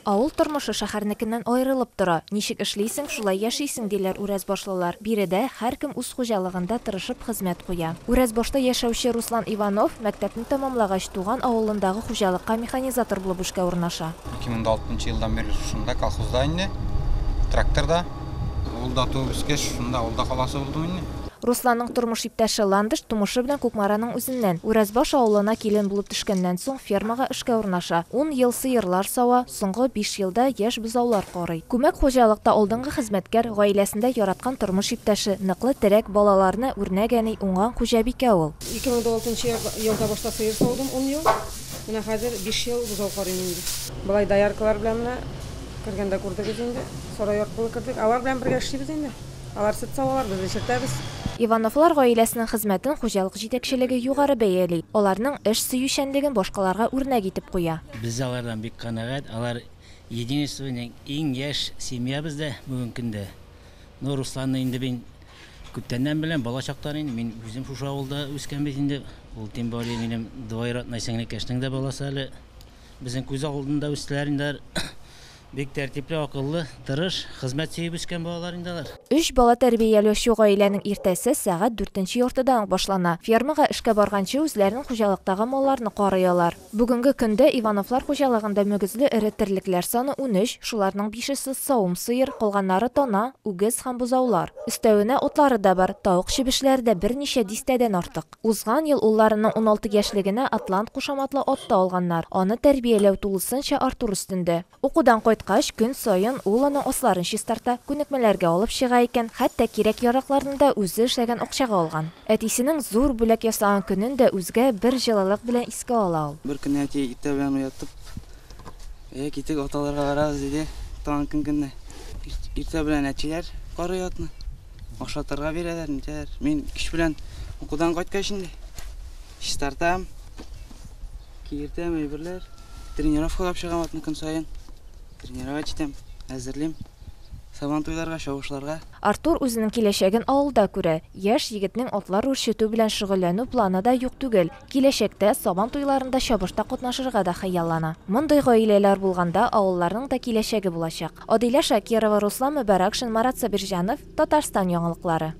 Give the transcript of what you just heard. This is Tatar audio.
Авыл тормышы шәһәрнекеннән аерылып тора. Ничек эшлисең, шулай яшисең диләр үрәзбашлылар. Биредә һәркем үз хуҗалыгында тырышып хезмәт куя. Үрәзбашта яшәүче Руслан Иванов мәктәпне тәмамлагач туган авылындагы хуҗалыкка механизатор булып эшкә урнаша. 2006 елдан бeri шунда колхозда инде, тракторда, авылда автобуска шунда авылда каласы булдым инде. Русланның тормыш иптәше Ландыш тумышы белән Кукмараның үзеннән. Үрәзбаш авылына килен булып төшкәннән соң фермага эшкә урнаша. 10 ел сыерлар сава, соңгы 5 елда яшь бозаулар карый. Күмәк хуҗалыкта алдынгы хезмәткәр, гаиләсендә яраткан тормыш иптәше, ныклы терәк балаларны үрнәгәни уңган хуҗабикә ул. 2006 елда башта сыер саудым 10 ел. Менә хәзер 5 ел бозау карыйм инде. Болай даяркалар белән менә кергәндә күрдегез инде. Сарай аркылы кердек. Алар белән бергә эшлибез инде. Алар сөт савалар, без эшертәбез. Ивановлар гаиләсенең хезмәтен хуҗалык җитәкчелеге югары бәяли. Аларның эш сөючәнлеген башкаларга үрнәк итеп куя. Без алардан бик канәгать, алар единственный иң яшь семья бездә бүген көндә. Но Русланны инде мин күптәннән белән, бала чактан инде мин үзем шушы авылда үскән бит инде. Ул тем более минем двоюродной сеңлекәшнең дә баласы әле. Безнең күз алдында үстеләр инде. Бик тәртипле, акыллы, тырыш, хезмәт сөйеп үскән балалар инде алар. 3 бала тәрбияләүче гаиләнең иртәсе сәгать 4 яртыдан башлана. Фермага эшкә барганчы үзләренең хуҗалыктагы малларны карыялар. Бүгенге көндә Ивановлар хуҗалыгында мөгезле эре терлекләр саны 13, шуларның 5-се савым сыер, калганнары тона, үгез һәм бозаулар. Өстәвенә отлары да бар, тавык чебешләре дә берничә дистәдән артык. Узган ел улларының 16 яшьлегенә Атлант кушаматлы атта алганнар. Аны тәрбияләү тулысынча артур үстендә. Укудан кайткач, көн сайын ул аның асларын чистарта, күнекмәләргә алып чыга икән, хәтта кирәк яракларны да үзе эшләгән акчага алган. Әтисенең зур бүләк ясаган көнен дә үзгә бер җылылык белән искә ала ул. Бер көнне әти иртә белән уятып, китик аталарга барабыз диде. Тагын көнне иртә белән әтиләр карый атны. Ашатырга бирәләр инде. Мин кич белән укудан кайткач инде чистартам. Киртәм әйберләр. Тренировкага чыгам атны көн сайын. Тренировать итәм, әзерлим. Сабан туйларга, чавышларга. Артур үзенең киләчәген авылда күрә. Яшь егетнең атлар үрчетү белән шөгыльләнү планы да юк түгел. Киләчәктә сабан туйларында чабышта катнашырга да хыяллана. Мондый гаиләләр булганда авылларның да киләчәге булачак. Адилә Шакирова, Руслан Мөбәрәкшин, Марат Сабирҗанов, Татарстан яңалыклары.